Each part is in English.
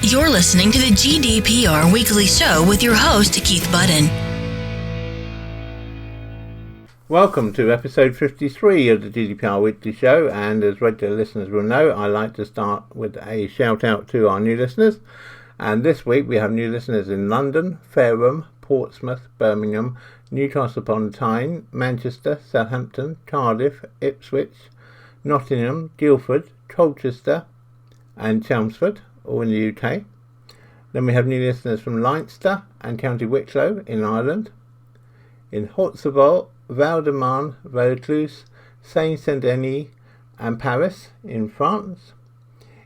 You're listening to the GDPR Weekly Show with your host, Keith Budden. Welcome to episode 53 of the GDPR Weekly Show, and as regular listeners will know, I like to start with a shout out to our new listeners. And this week we have new listeners in London, Fareham, Portsmouth, Birmingham, Newcastle upon Tyne, Manchester, Southampton, Cardiff, Ipswich, Nottingham, Guildford, Colchester and Chelmsford, all in the UK. Then we have new listeners from Leinster and County Wicklow in Ireland, in Haute-Savoie, Val-de-Marne, Vaucluse, Saint-Saint-Denis and Paris in France,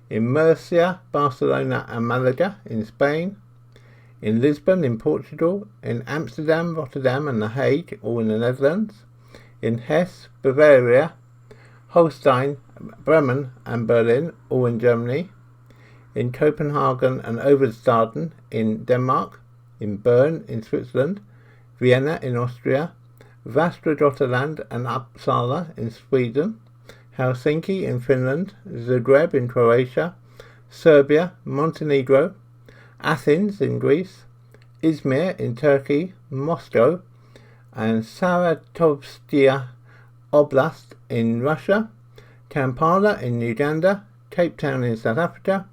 in Murcia, Barcelona and Malaga in Spain, in Lisbon in Portugal, in Amsterdam, Rotterdam and The Hague, all in the Netherlands, in Hesse, Bavaria, Holstein, Bremen and Berlin, all in Germany, in Copenhagen and Overstaden in Denmark, in Bern in Switzerland, Vienna in Austria, Västra Götaland and Uppsala in Sweden, Helsinki in Finland, Zagreb in Croatia, Serbia, Montenegro, Athens in Greece, Izmir in Turkey, Moscow and Saratovskia Oblast in Russia, Kampala in Uganda, Cape Town in South Africa,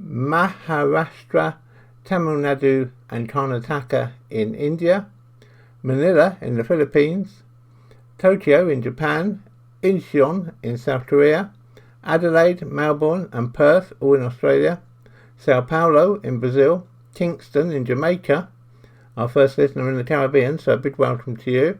Maharashtra, Tamil Nadu and Karnataka in India, Manila in the Philippines, Tokyo in Japan, Incheon in South Korea, Adelaide, Melbourne and Perth, all in Australia, Sao Paulo in Brazil, Kingston in Jamaica, our first listener in the Caribbean, so a big welcome to you,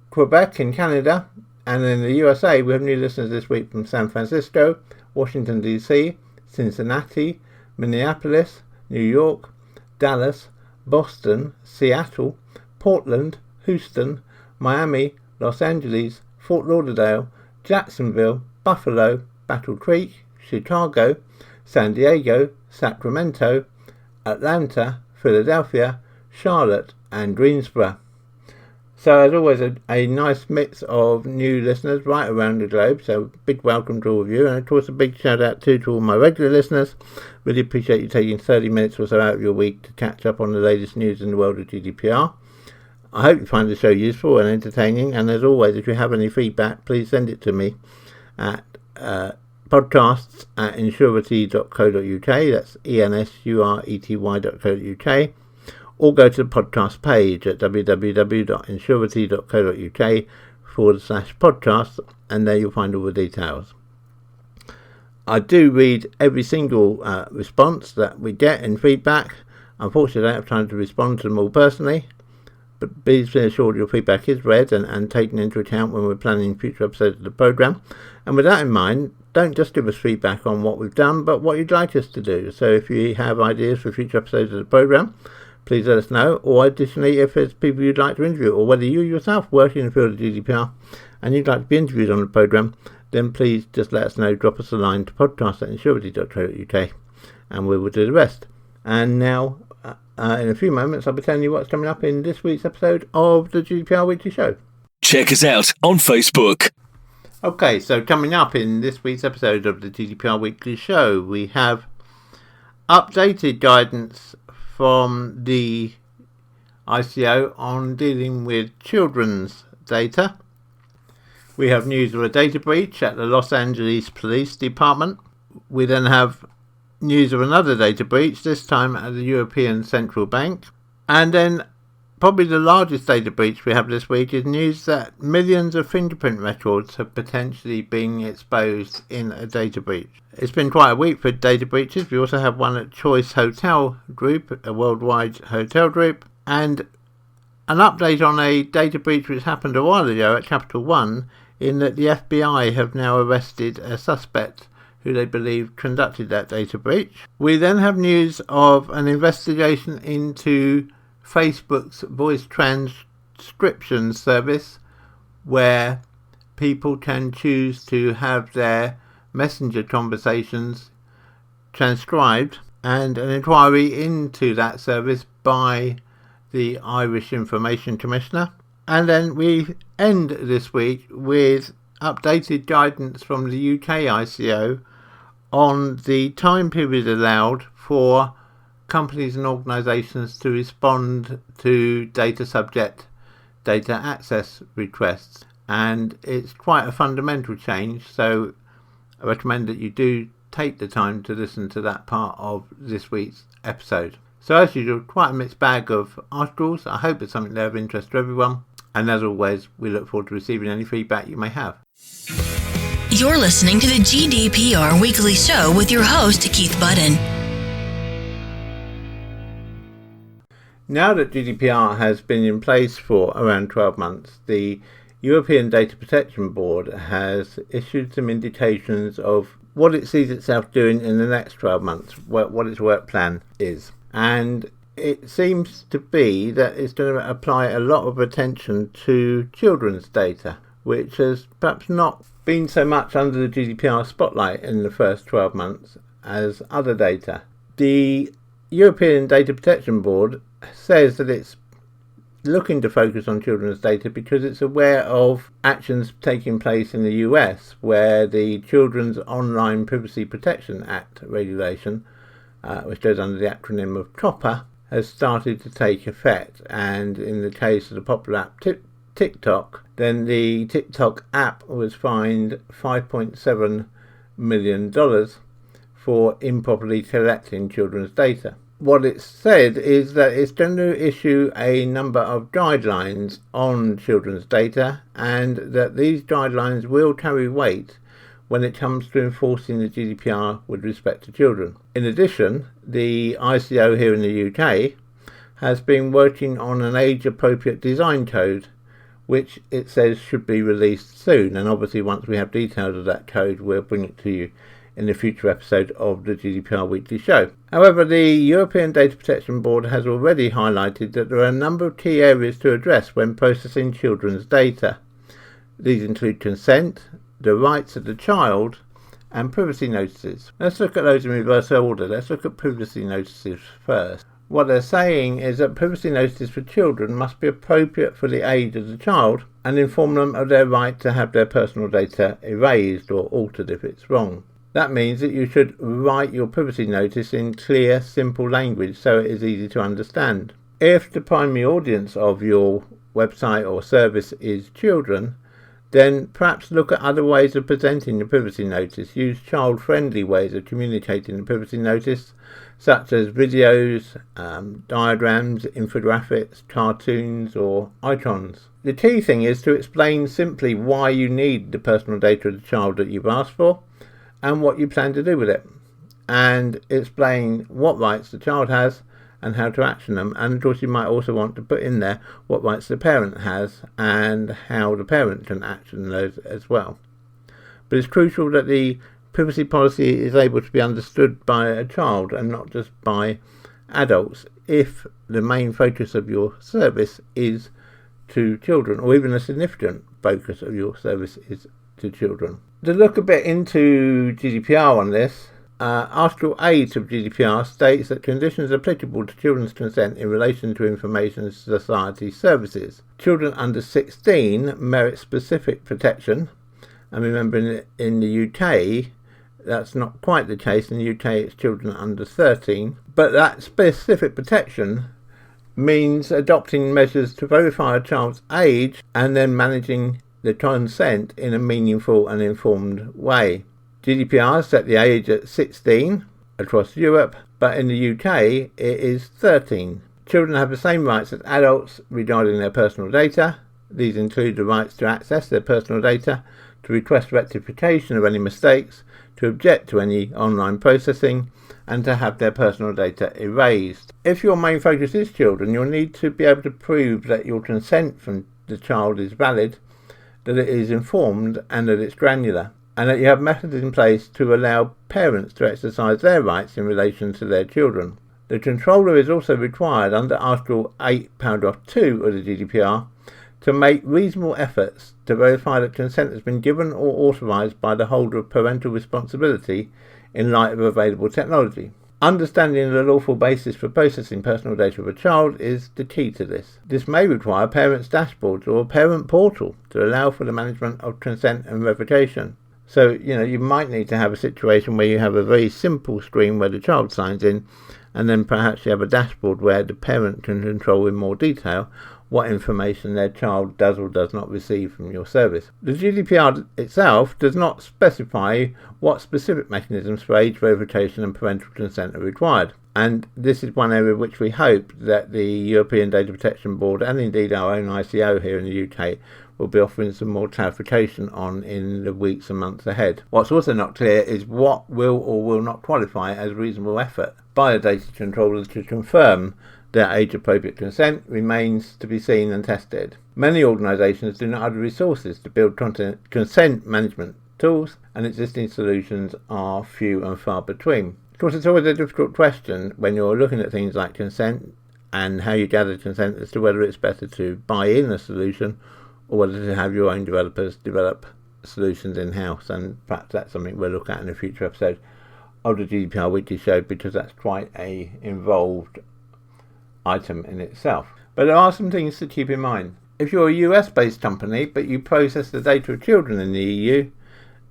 Quebec in Canada, and in the USA we have new listeners this week from San Francisco, Washington DC, Cincinnati, Minneapolis, New York, Dallas, Boston, Seattle, Portland, Houston, Miami, Los Angeles, Fort Lauderdale, Jacksonville, Buffalo, Battle Creek, Chicago, San Diego, Sacramento, Atlanta, Philadelphia, Charlotte and Greensboro. So as always, a nice mix of new listeners right around the globe, so big welcome to all of you, and of course a big shout out to all my regular listeners. Really appreciate you taking 30 minutes or so out of your week to catch up on the latest news in the world of GDPR. I hope you find the show useful and entertaining, and as always, if you have any feedback, please send it to me at podcasts@insurety.co.uk, that's ensurety.co.uk, or go to the podcast page at www.insurety.co.uk/podcast, and there you'll find all the details. I do read every single response that we get in feedback. Unfortunately, I don't have time to respond to them all personally, but please be assured your feedback is read and taken into account when we're planning future episodes of the programme. And with that in mind, don't just give us feedback on what we've done, but what you'd like us to do. So if you have ideas for future episodes of the programme, please let us know, or additionally if there's people you'd like to interview, or whether you yourself work in the field of GDPR and you'd like to be interviewed on the programme, then please just let us know, drop us a line to podcast@insurety.co.uk and we will do the rest. And now, in a few moments, I'll be telling you what's coming up in this week's episode of the GDPR Weekly Show. Check us out on Facebook. Okay, so coming up in this week's episode of the GDPR Weekly Show, we have updated guidance from the ICO on dealing with children's data. We have news of a data breach at the Los Angeles Police Department. We then have news of another data breach, this time at the European Central Bank. And then probably the largest data breach we have this week is news that millions of fingerprint records have potentially been exposed in a data breach. It's been quite a week for data breaches. We also have one at Choice Hotel Group, a worldwide hotel group, and an update on a data breach which happened a while ago at Capital One, in that the FBI have now arrested a suspect who they believe conducted that data breach. We then have news of an investigation into Facebook's voice transcription service, where people can choose to have their messenger conversations transcribed, and an inquiry into that service by the Irish Information Commissioner. And then we end this week with updated guidance from the UK ICO on the time period allowed for companies and organisations to respond to data subject data access requests, and it's quite a fundamental change, so I recommend that you do take the time to listen to that part of this week's episode. So as usual, quite a mixed bag of articles. I hope it's something there of interest to everyone, and as always, we look forward to receiving any feedback you may have. You're listening to the GDPR Weekly Show with your host, Keith Budden. Now that GDPR has been in place for around 12 months, the European Data Protection Board has issued some indications of what it sees itself doing in the next 12 months, what its work plan is. And it seems to be that it's going to apply a lot of attention to children's data, which has perhaps not been so much under the GDPR spotlight in the first 12 months as other data. The European Data Protection Board says that it's looking to focus on children's data because it's aware of actions taking place in the US where the Children's Online Privacy Protection Act regulation, which goes under the acronym of COPPA, has started to take effect. And in the case of the popular app TikTok, then the TikTok app was fined $5.7 million for improperly collecting children's data. What it's said is that it's going to issue a number of guidelines on children's data, and that these guidelines will carry weight when it comes to enforcing the GDPR with respect to children. In addition, the ICO here in the UK has been working on an age-appropriate design code, which it says should be released soon, and obviously once we have details of that code, we'll bring it to you in a future episode of the GDPR Weekly Show. However, the European Data Protection Board has already highlighted that there are a number of key areas to address when processing children's data. These include consent, the rights of the child, and privacy notices. Let's look at those in reverse order. Let's look at privacy notices first. What they're saying is that privacy notices for children must be appropriate for the age of the child and inform them of their right to have their personal data erased or altered if it's wrong. That means that you should write your privacy notice in clear, simple language so it is easy to understand. If the primary audience of your website or service is children, then perhaps look at other ways of presenting the privacy notice. Use child-friendly ways of communicating the privacy notice, such as videos, diagrams, infographics, cartoons, or icons. The key thing is to explain simply why you need the personal data of the child that you've asked for, and what you plan to do with it, and explain what rights the child has and how to action them. And of course you might also want to put in there what rights the parent has and how the parent can action those as well. But it's crucial that the privacy policy is able to be understood by a child and not just by adults if the main focus of your service is to children, or even a significant focus of your service is to children. To look a bit into GDPR on this, Article 8 of GDPR states that conditions applicable to children's consent in relation to information society services. Children under 16 merit specific protection, and remember in the UK that's not quite the case. In the UK it's children under 13, but that specific protection means adopting measures to verify a child's age and then managing the consent in a meaningful and informed way. GDPR set the age at 16 across Europe, but in the UK it is 13. Children have the same rights as adults regarding their personal data. These include the rights to access their personal data, to request rectification of any mistakes, to object to any online processing, and to have their personal data erased. If your main focus is children, you'll need to be able to prove that your consent from the child is valid, that it is informed, and that it's granular, and that you have methods in place to allow parents to exercise their rights in relation to their children. The controller is also required under Article 8, Paragraph 2 of the GDPR to make reasonable efforts to verify that consent has been given or authorised by the holder of parental responsibility in light of available technology. Understanding the lawful basis for processing personal data of a child is the key to this. This may require parents' dashboards or a parent portal to allow for the management of consent and revocation. So, you might need to have a situation where you have a very simple screen where the child signs in, and then perhaps you have a dashboard where the parent can control in more detail what information their child does or does not receive from your service. The GDPR itself does not specify what specific mechanisms for age verification and parental consent are required. And this is one area which we hope that the European Data Protection Board and indeed our own ICO here in the UK will be offering some more clarification on in the weeks and months ahead. What's also not clear is what will or will not qualify as reasonable effort by a data controller to confirm that age-appropriate consent remains to be seen and tested. Many organisations do not have the resources to build consent management tools, and existing solutions are few and far between. Of course, it's always a difficult question when you're looking at things like consent and how you gather consent as to whether it's better to buy in a solution or whether to have your own developers develop solutions in-house, and perhaps that's something we'll look at in a future episode of the GDPR Weekly Show, because that's quite a involved item in itself. But there are some things to keep in mind. If you're a US-based company but you process the data of children in the EU,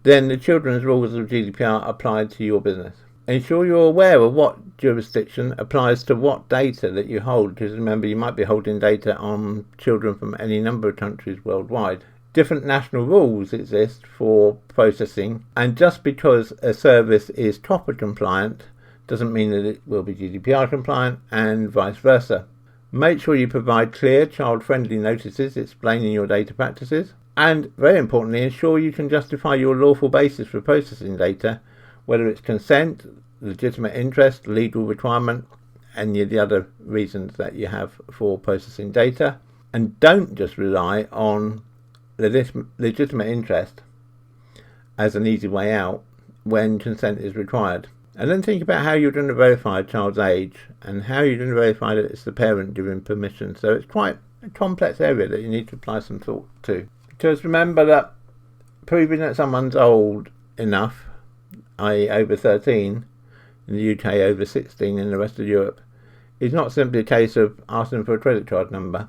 then the children's rules of GDPR apply to your business. Ensure you're aware of what jurisdiction applies to what data that you hold, because remember, you might be holding data on children from any number of countries worldwide. Different national rules exist for processing, and just because a service is TOPA compliant doesn't mean that it will be GDPR compliant, and vice versa. Make sure you provide clear, child-friendly notices explaining your data practices, and very importantly, ensure you can justify your lawful basis for processing data, whether it's consent, legitimate interest, legal requirement, any of the other reasons that you have for processing data. And don't just rely on legitimate interest as an easy way out when consent is required. And then think about how you're going to verify a child's age and how you're going to verify that it's the parent giving permission. So it's quite a complex area that you need to apply some thought to. Because remember that proving that someone's old enough, i.e. over 13, in the UK over 16 in the rest of Europe, is not simply a case of asking for a credit card number.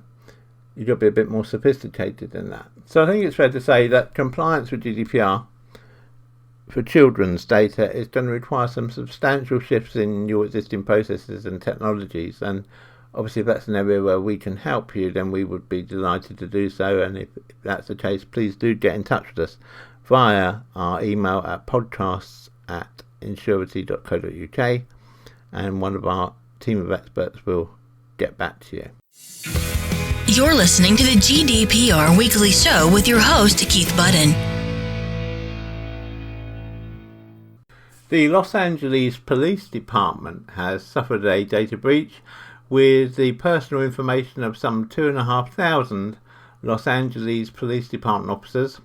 You've got to be a bit more sophisticated than that. So I think it's fair to say that compliance with GDPR for children's data is going to require some substantial shifts in your existing processes and technologies, and obviously if that's an area where we can help you, then we would be delighted to do so. And if that's the case, please do get in touch with us via our email at podcasts@insurity.co.uk, and one of our team of experts will get back to you. You're listening to the GDPR Weekly Show with your host, Keith Budden. The Los Angeles Police Department has suffered a data breach with the personal information of some 2,500 Los Angeles Police Department officers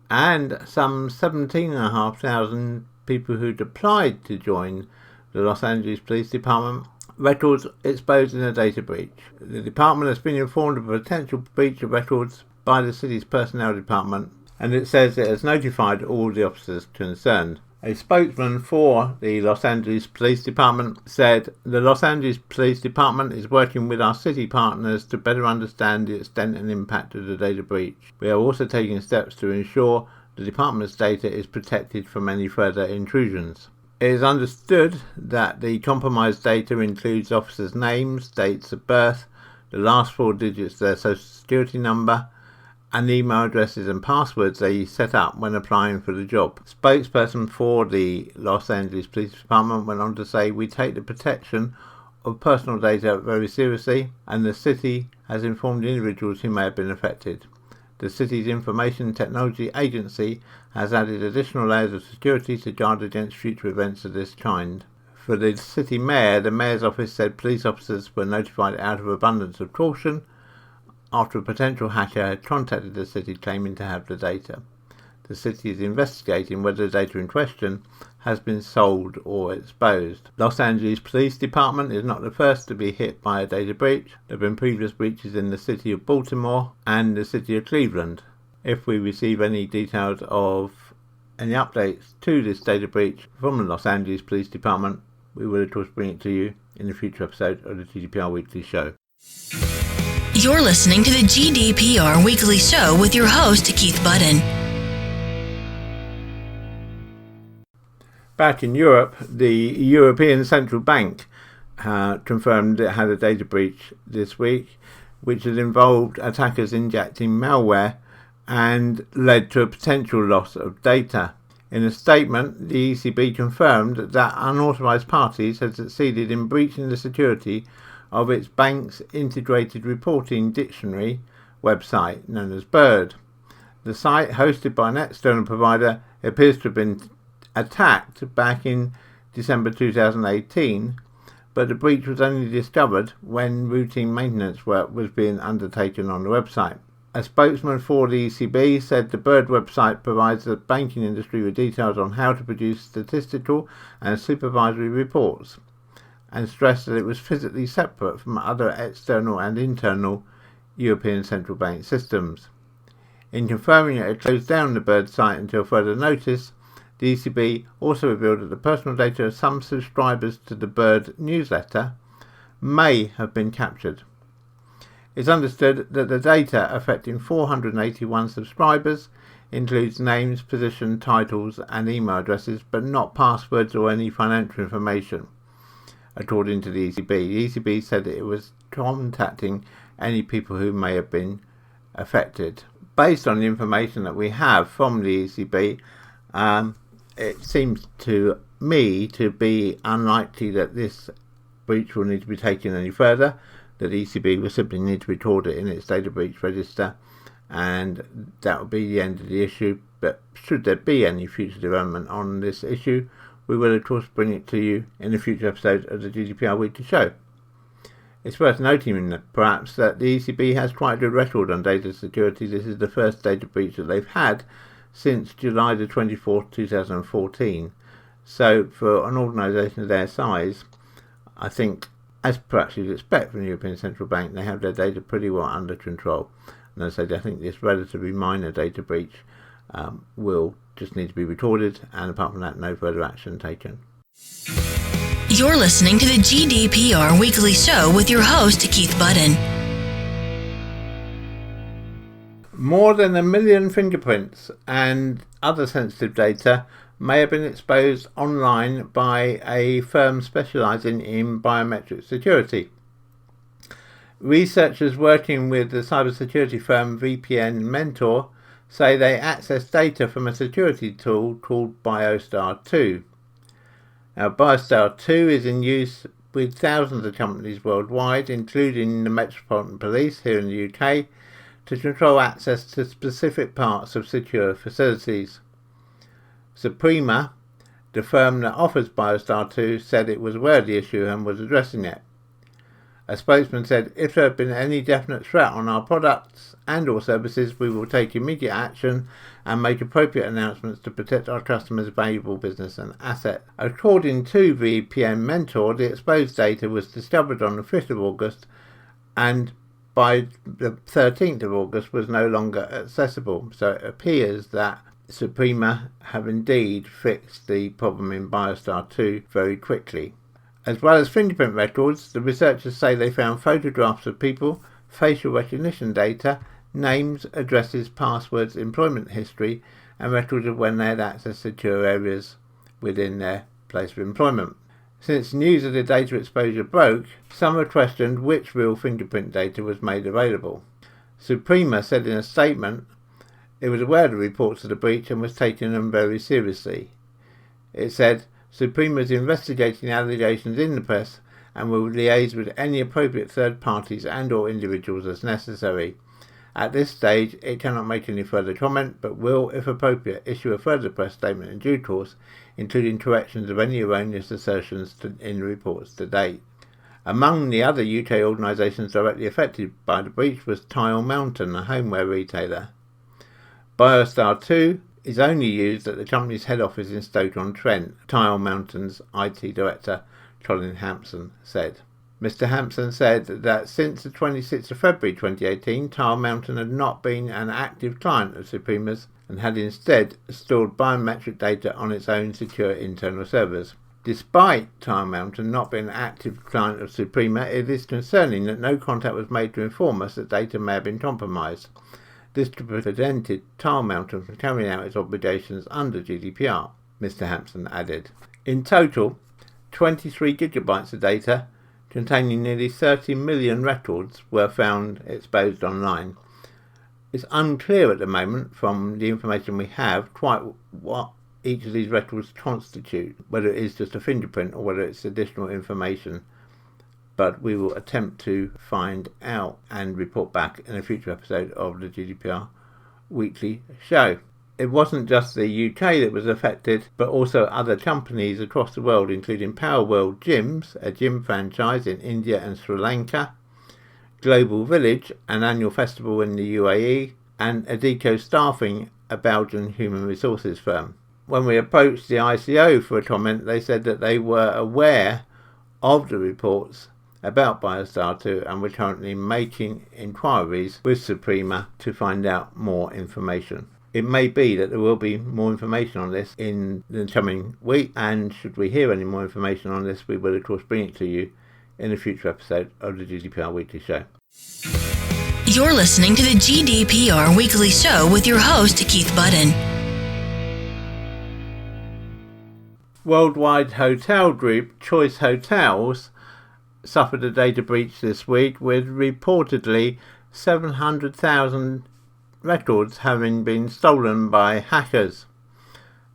and some 17,500 people who'd applied to join the Los Angeles Police Department, records exposed in a data breach. The department has been informed of a potential breach of records by the city's personnel department, and it says it has notified all the officers concerned. A spokesman for the Los Angeles Police Department said, "The Los Angeles Police Department is working with our city partners to better understand the extent and impact of the data breach. We are also taking steps to ensure the department's data is protected from any further intrusions." It is understood that the compromised data includes officers' names, dates of birth, the last 4 digits of their social security number, and the email addresses and passwords they set up when applying for the job. Spokesperson for the Los Angeles Police Department went on to say, "We take the protection of personal data very seriously, and the city has informed individuals who may have been affected. The city's Information Technology Agency has added additional layers of security to guard against future events of this kind." For the city mayor, the mayor's office said police officers were notified out of abundance of caution after a potential hacker had contacted the city claiming to have the data. The city is investigating whether the data in question has been sold or exposed. Los Angeles Police Department is not the first to be hit by a data breach. There have been previous breaches in the city of Baltimore and the city of Cleveland. If we receive any details of any updates to this data breach from the Los Angeles Police Department, we will of course bring it to you in a future episode of the GDPR Weekly Show. You're listening to the GDPR Weekly Show with your host, Keith Budden. Back in Europe, the European Central Bank confirmed it had a data breach this week, which has involved attackers injecting malware and led to a potential loss of data. In a statement, the ECB confirmed that unauthorised parties had succeeded in breaching the security of its bank's integrated reporting dictionary website known as BIRD. The site, hosted by an external provider, appears to have been attacked back in December 2018, but the breach was only discovered when routine maintenance work was being undertaken on the website. A spokesman for the ECB said the BIRD website provides the banking industry with details on how to produce statistical and supervisory reports, and stressed that it was physically separate from other external and internal European Central Bank systems. In confirming it had closed down the BIRD site until further notice, the ECB also revealed that the personal data of some subscribers to the BIRD newsletter may have been captured. It's understood that the data affecting 481 subscribers includes names, position, titles and email addresses, but not passwords or any financial information, according to the ECB. The ECB said that it was contacting any people who may have been affected. Based on the information that we have from the ECB, it seems to me to be unlikely that this breach will need to be taken any further, that the ECB will simply need to record it in its data breach register, and that will be the end of the issue. But should there be any future development on this issue, we will of course bring it to you in a future episode of the GDPR Weekly Show. It's worth noting perhaps that the ECB has quite a good record on data security. This is the first data breach that they've had since July the 24th, 2014. So for an organisation of their size, I think, as perhaps you'd expect from the European Central Bank, they have their data pretty well under control. And as I said, I think this relatively minor data breach will just need to be recorded, and apart from that, no further action taken. You're listening to the GDPR Weekly Show with your host, Keith Budden. More than 1 million fingerprints and other sensitive data may have been exposed online by a firm specialising in biometric security. Researchers working with the cybersecurity firm VPN Mentor say they accessed data from a security tool called Biostar 2. Now, Biostar 2 is in use with thousands of companies worldwide, including the Metropolitan Police here in the UK, to control access to specific parts of secure facilities. Suprema, the firm that offers Biostar 2, said it was aware of the issue and was addressing it. A spokesman said, "If there had been any definite threat on our products and or services, we will take immediate action and make appropriate announcements to protect our customers' valuable business and asset." According to VPN Mentor, the exposed data was discovered on the 5th of August and by the 13th of August was no longer accessible. So it appears that Suprema have indeed fixed the problem in Biostar 2 very quickly. As well as fingerprint records, the researchers say they found photographs of people, facial recognition data, names, addresses, passwords, employment history, and records of when they had accessed secure areas within their place of employment. Since news of the data exposure broke, some have questioned which real fingerprint data was made available. Suprema said in a statement it was aware of the reports of the breach and was taking them very seriously. It said, "Suprema is investigating allegations in the press and will liaise with any appropriate third parties and or individuals as necessary. At this stage, it cannot make any further comment, but will, if appropriate, issue a further press statement in due course, including corrections of any erroneous assertions in the reports to date." Among the other UK organisations directly affected by the breach was Tile Mountain, a homeware retailer. Biostar 2 is only used at the company's head office in Stoke-on-Trent, Tile Mountain's IT director, Colin Hampson, said. Mr. Hampson said that since the 26th of February 2018, Tile Mountain had not been an active client of Suprema's and had instead stored biometric data on its own secure internal servers. Despite Tile Mountain not being an active client of Suprema, it is concerning that no contact was made to inform us that data may have been compromised. This prevented Tile Mountain from carrying out its obligations under GDPR, Mr. Hampson added. In total, 23 gigabytes of data containing nearly 30 million records were found exposed online. It's unclear at the moment from the information we have quite what each of these records constitute, whether it is just a fingerprint or whether it's additional information, but we will attempt to find out and report back in a future episode of the GDPR Weekly Show. It wasn't just the UK that was affected, but also other companies across the world, including Power World Gyms, a gym franchise in India and Sri Lanka, Global Village, an annual festival in the UAE, and Adecco Staffing, a Belgian human resources firm. When we approached the ICO for a comment, they said that they were aware of the reports about Biostar 2 and were currently making inquiries with Suprema to find out more information. It may be that there will be more information on this in the coming week, and should we hear any more information on this, we will of course bring it to you in a future episode of the GDPR Weekly Show. You're listening to the GDPR Weekly Show with your host, Keith Budden. Worldwide hotel group Choice Hotels suffered a data breach this week, with reportedly 700,000 records having been stolen by hackers.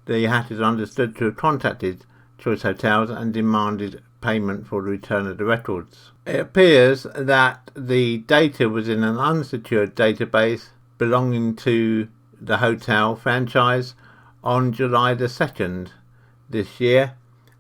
The hackers are understood to have contacted Choice Hotels and demanded payment for the return of the records. It appears that the data was in an unsecured database belonging to the hotel franchise on July the 2nd this year,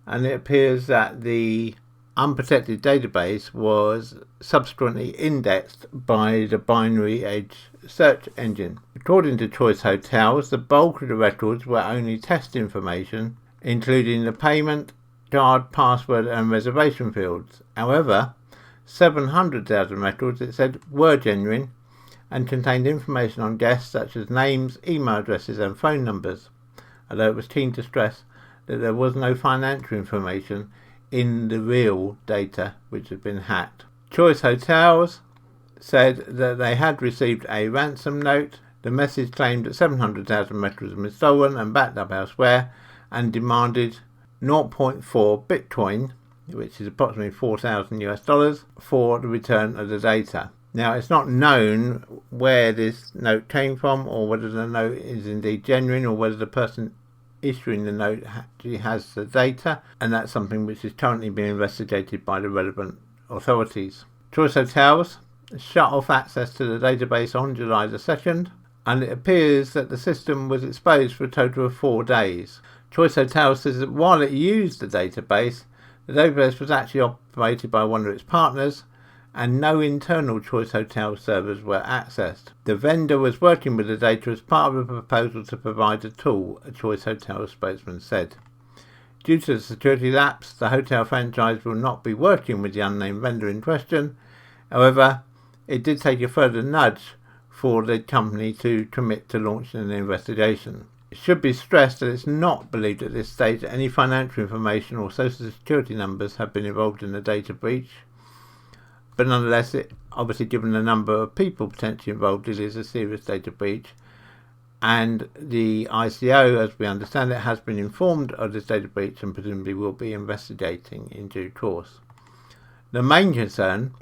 and it appears that the unprotected database was subsequently indexed by the binary edge search engine. According to Choice Hotels, the bulk of the records were only test information, including the payment, card, password and reservation fields. However, 700,000 records, it said, were genuine and contained information on guests such as names, email addresses and phone numbers, although it was keen to stress that there was no financial information in the real data which had been hacked. Choice Hotels said that they had received a ransom note. The message claimed that 700,000 records had been stolen and backed up elsewhere, and demanded 0.4 Bitcoin, which is approximately $4,000 for the return of the data. Now, it's not known where this note came from, or whether the note is indeed genuine, or whether the person issuing the note actually has the data, and that's something which is currently being investigated by the relevant authorities. Choice Hotels shut off access to the database on July the 2nd, and it appears that the system was exposed for a total of 4 days. Choice Hotels says that while it used the database was actually operated by one of its partners, and no internal Choice Hotel servers were accessed. The vendor was working with the data as part of a proposal to provide a tool, a Choice Hotel spokesman said. Due to the security lapse, the hotel franchise will not be working with the unnamed vendor in question. However, it did take a further nudge for the company to commit to launching an investigation. It should be stressed that it's not believed at this stage that any financial information or social security numbers have been involved in the data breach. But nonetheless, obviously given the number of people potentially involved, it is a serious data breach. And the ICO, as we understand it, has been informed of this data breach and presumably will be investigating in due course. The main concern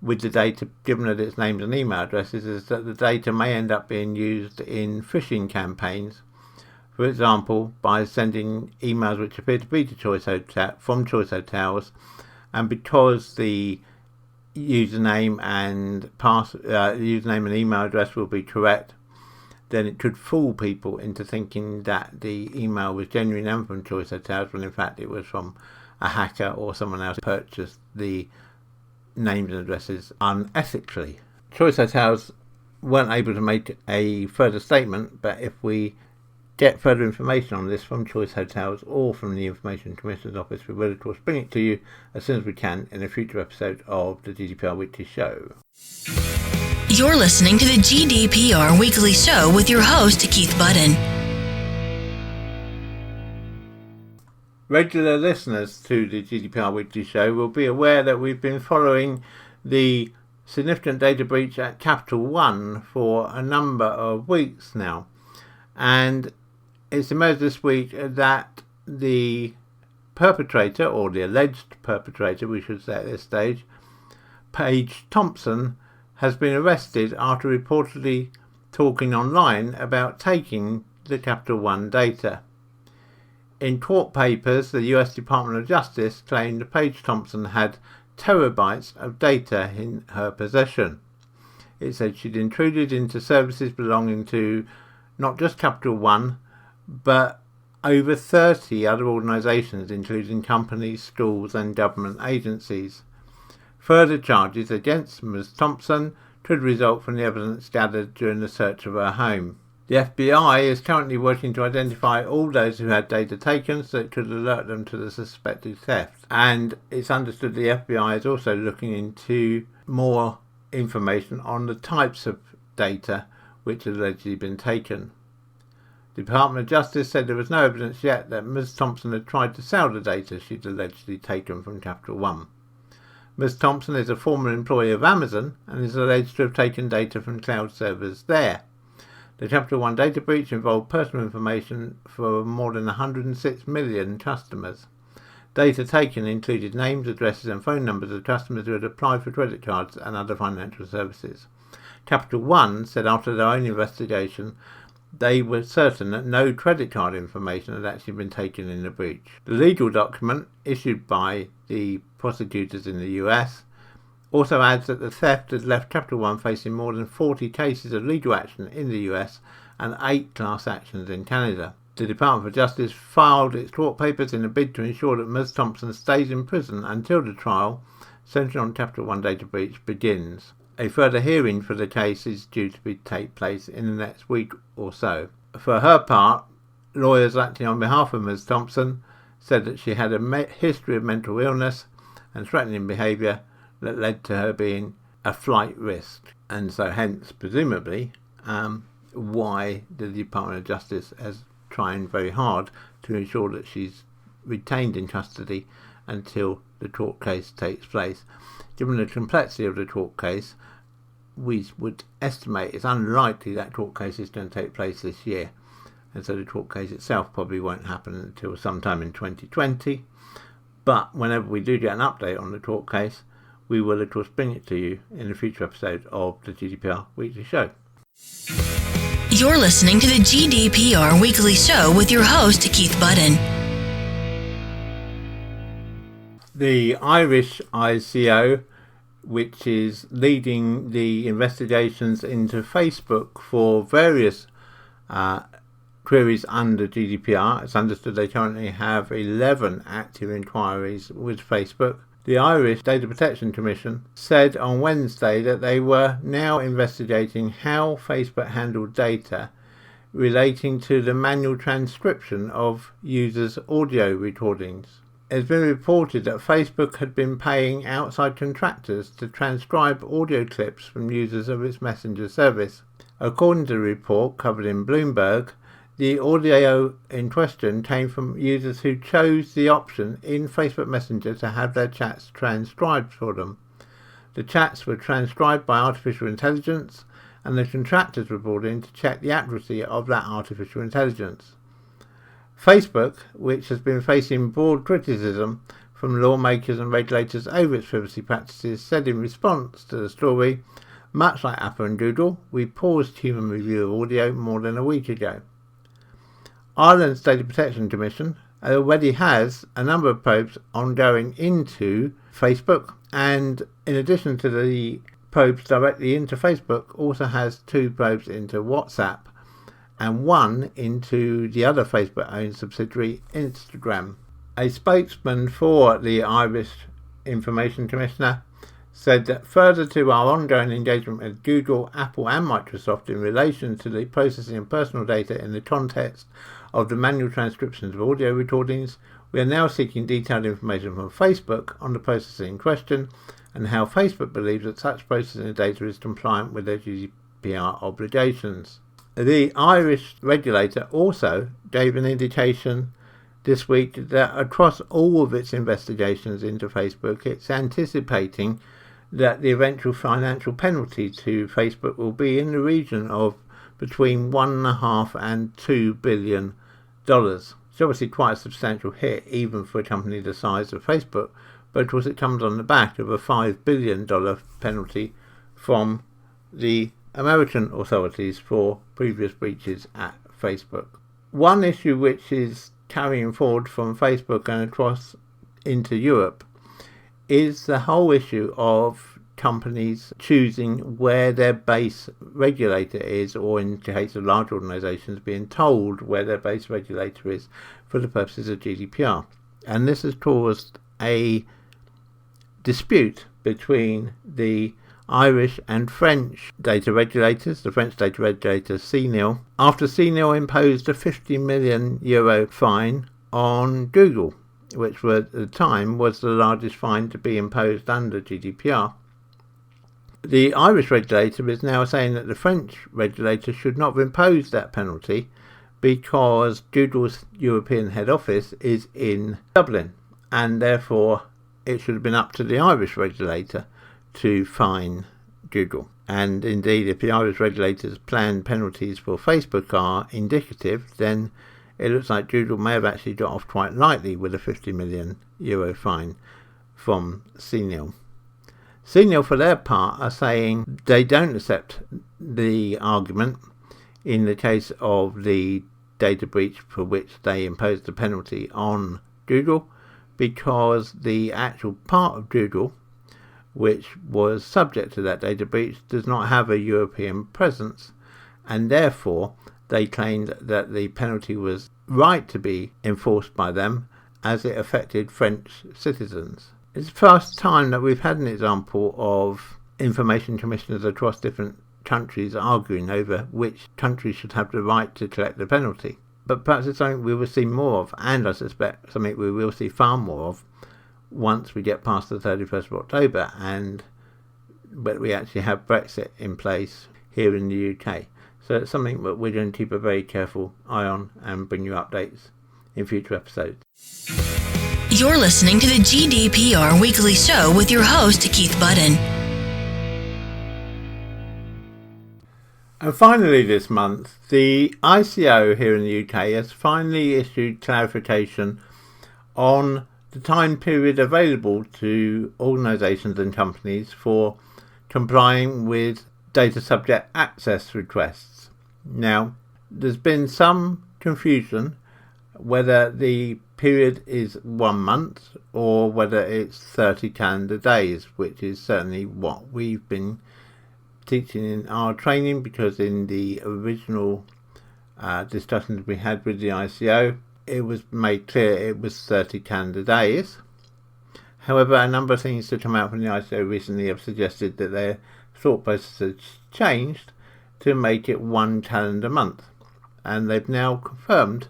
with the data, given that its names and email addresses, is that the data may end up being used in phishing campaigns. For example, by sending emails which appear to be from Choice Hotels, and because the username and email address will be correct, then it could fool people into thinking that the email was genuine and from Choice Hotels, when in fact it was from a hacker or someone else who purchased the names and addresses unethically. Choice Hotels weren't able to make a further statement, but if we get further information on this from Choice Hotels or from the Information Commissioner's Office, we will of course bring it to you as soon as we can in a future episode of the GDPR Weekly Show. You're listening to the GDPR Weekly Show with your host, Keith Budden. Regular listeners to the GDPR Weekly Show will be aware that we've been following the significant data breach at Capital One for a number of weeks now. And it's emerged this week that the perpetrator, or the alleged perpetrator, we should say at this stage, Paige Thompson, has been arrested after reportedly talking online about taking the Capital One data. In court papers, the US Department of Justice claimed that Paige Thompson had terabytes of data in her possession. It said she'd intruded into services belonging to not just Capital One, but over 30 other organisations, including companies, schools and government agencies. Further charges against Ms. Thompson could result from the evidence gathered during the search of her home. The FBI is currently working to identify all those who had data taken so it could alert them to the suspected theft. And it's understood the FBI is also looking into more information on the types of data which had allegedly been taken. The Department of Justice said there was no evidence yet that Ms. Thompson had tried to sell the data she'd allegedly taken from Capital One. Ms. Thompson is a former employee of Amazon and is alleged to have taken data from cloud servers there. The Capital One data breach involved personal information for more than 106 million customers. Data taken included names, addresses and phone numbers of customers who had applied for credit cards and other financial services. Capital One said after their own investigation they were certain that no credit card information had actually been taken in the breach. The legal document, issued by the prosecutors in the US, also adds that the theft had left Capital One facing more than 40 cases of legal action in the US and 8 class actions in Canada. The Department of Justice filed its court papers in a bid to ensure that Ms. Thompson stays in prison until the trial, centred on Capital One data breach, begins. A further hearing for the case is due to take place in the next week or so. For her part, lawyers acting on behalf of Ms. Thompson said that she had a history of mental illness and threatening behaviour that led to her being a flight risk, and so hence, presumably, why the Department of Justice is trying very hard to ensure that she's retained in custody until the court case takes place. Given the complexity of the court case, we would estimate it's unlikely that court case is going to take place this year, and so the court case itself probably won't happen until sometime in 2020. But whenever we do get an update on the court case, we will of course bring it to you in a future episode of the GDPR Weekly Show. You're listening to the GDPR Weekly Show with your host, Keith Budden. The Irish ICO, which is leading the investigations into Facebook for various queries under GDPR. It's understood they currently have 11 active inquiries with Facebook. The Irish Data Protection Commission said on Wednesday that they were now investigating how Facebook handled data relating to the manual transcription of users' audio recordings. It has been reported that Facebook had been paying outside contractors to transcribe audio clips from users of its Messenger service. According to the report covered in Bloomberg, the audio in question came from users who chose the option in Facebook Messenger to have their chats transcribed for them. The chats were transcribed by artificial intelligence, and the contractors were brought in to check the accuracy of that artificial intelligence. Facebook, which has been facing broad criticism from lawmakers and regulators over its privacy practices, said in response to the story, much like Apple and Google, we paused human review of audio more than a week ago. Ireland's Data Protection Commission already has a number of probes ongoing into Facebook, and in addition to the probes directly into Facebook, also has 2 probes into WhatsApp and 1 into the other Facebook-owned subsidiary, Instagram. A spokesman for the Irish Information Commissioner said that further to our ongoing engagement with Google, Apple and Microsoft in relation to the processing of personal data in the context of the manual transcriptions of audio recordings, we are now seeking detailed information from Facebook on the processing in question and how Facebook believes that such processing of data is compliant with their GDPR obligations. The Irish regulator also gave an indication this week that across all of its investigations into Facebook, it's anticipating that the eventual financial penalty to Facebook will be in the region of between $1.5 and $2 billion. It's obviously quite a substantial hit even for a company the size of Facebook, but of course it comes on the back of a $5 billion penalty from the American authorities for previous breaches at Facebook. One issue which is carrying forward from Facebook and across into Europe is the whole issue of companies choosing where their base regulator is, or in the case of large organisations being told where their base regulator is for the purposes of GDPR. And this has caused a dispute between the Irish and French data regulators, the French data regulator CNIL, after CNIL imposed a €50 million fine on Google, which at the time was the largest fine to be imposed under GDPR. The Irish regulator is now saying that the French regulator should not have imposed that penalty because Google's European head office is in Dublin, and therefore it should have been up to the Irish regulator to fine Google. And indeed, if the Irish regulator's planned penalties for Facebook are indicative, then it looks like Google may have actually got off quite lightly with a €50 million fine from CNIL. CNIL, for their part, are saying they don't accept the argument in the case of the data breach for which they imposed the penalty on Google, because the actual part of Google which was subject to that data breach does not have a European presence, and therefore they claimed that the penalty was right to be enforced by them as it affected French citizens. It's the first time that we've had an example of information commissioners across different countries arguing over which country should have the right to collect the penalty. But perhaps it's something we will see more of, and I suspect something we will see far more of once we get past the 31st of October but we actually have Brexit in place here in the UK. So it's something that we're going to keep a very careful eye on and bring you updates in future episodes. You're listening to the GDPR Weekly Show with your host, Keith Budden. And finally this month, the ICO here in the UK has finally issued clarification on the time period available to organisations and companies for complying with data subject access requests. Now, there's been some confusion whether the period is 1 month or whether it's 30 calendar days, which is certainly what we've been teaching in our training, because in the original discussions we had with the ICO, it was made clear it was 30 calendar days. However, a number of things to come out from the ICO recently have suggested that their thought process has changed to make it 1 calendar month, and they've now confirmed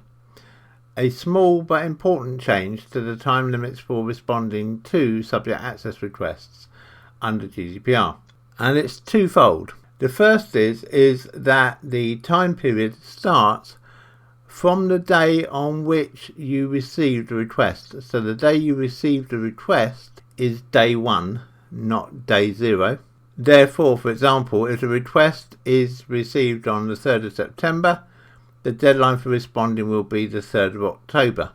a small but important change to the time limits for responding to subject access requests under GDPR, and it's twofold. The first is that the time period starts from the day on which you received the request. So the day you received the request is day 1, not day 0. Therefore, for example, if the request is received on the 3rd of September, the deadline for responding will be the 3rd of October,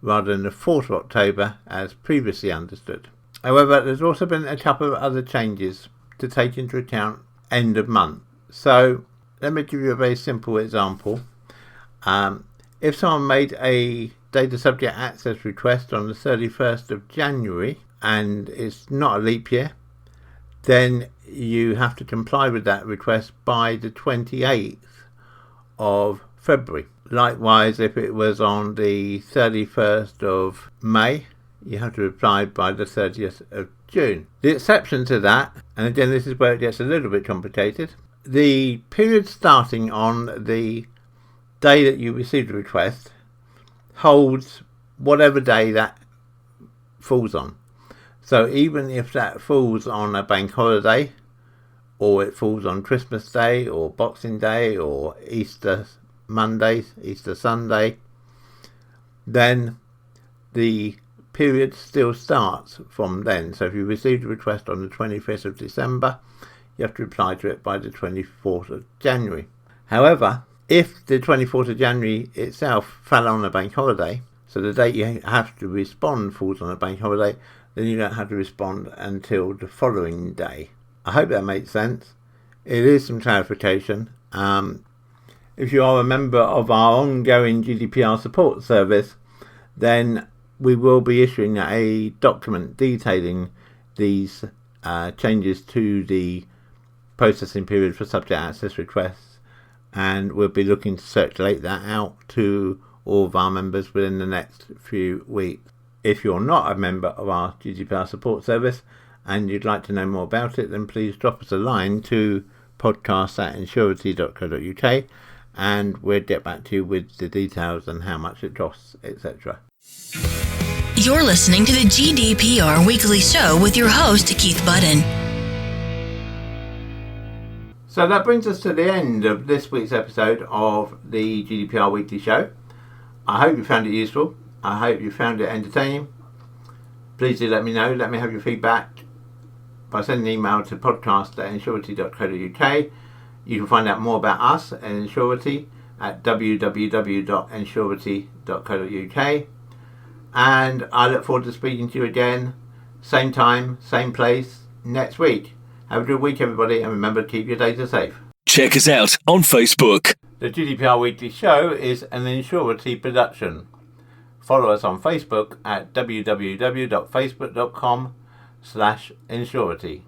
rather than the 4th of October as previously understood. However, there's also been a couple of other changes to take into account end of month. So let me give you a very simple example. If someone made a data subject access request on the 31st of January and it's not a leap year, then you have to comply with that request by the 28th of February. Likewise, if it was on the 31st of May, you have to reply by the 30th of June. The exception to that, and again this is where it gets a little bit complicated, the period starting on the day that you received the request holds whatever day that falls on. So even if that falls on a bank holiday, or it falls on Christmas Day or Boxing Day or Easter Monday, Easter Sunday, then the period still starts from then. So if you received a request on the 25th of December, you have to reply to it by the 24th of January. However, If the 24th of January itself fell on a bank holiday, so the date you have to respond falls on a bank holiday, then you don't have to respond until the following day. I hope that makes sense. It is some clarification. If you are a member of our ongoing GDPR support service, then we will be issuing a document detailing these changes to the processing period for subject access requests, and we'll be looking to circulate that out to all of our members within the next few weeks. If you're not a member of our GDPR support service and you'd like to know more about it, then please drop us a line to podcast@insurity.co.uk and we'll get back to you with the details and how much it costs, etc. You're listening to the GDPR Weekly Show with your host, Keith Budden. So that brings us to the end of this week's episode of the GDPR Weekly Show. I hope you found it useful. I hope you found it entertaining. Please do let me know. Let me have your feedback by sending an email to podcast@insurity.co.uk. You can find out more about us at Insurity at www.insurity.co.uk. And I look forward to speaking to you again, same time, same place, next week. Have a good week, everybody, and remember to keep your data safe. Check us out on Facebook. The GDPR Weekly Show is an Insurity production. Follow us on Facebook at www.facebook.com/Insurity.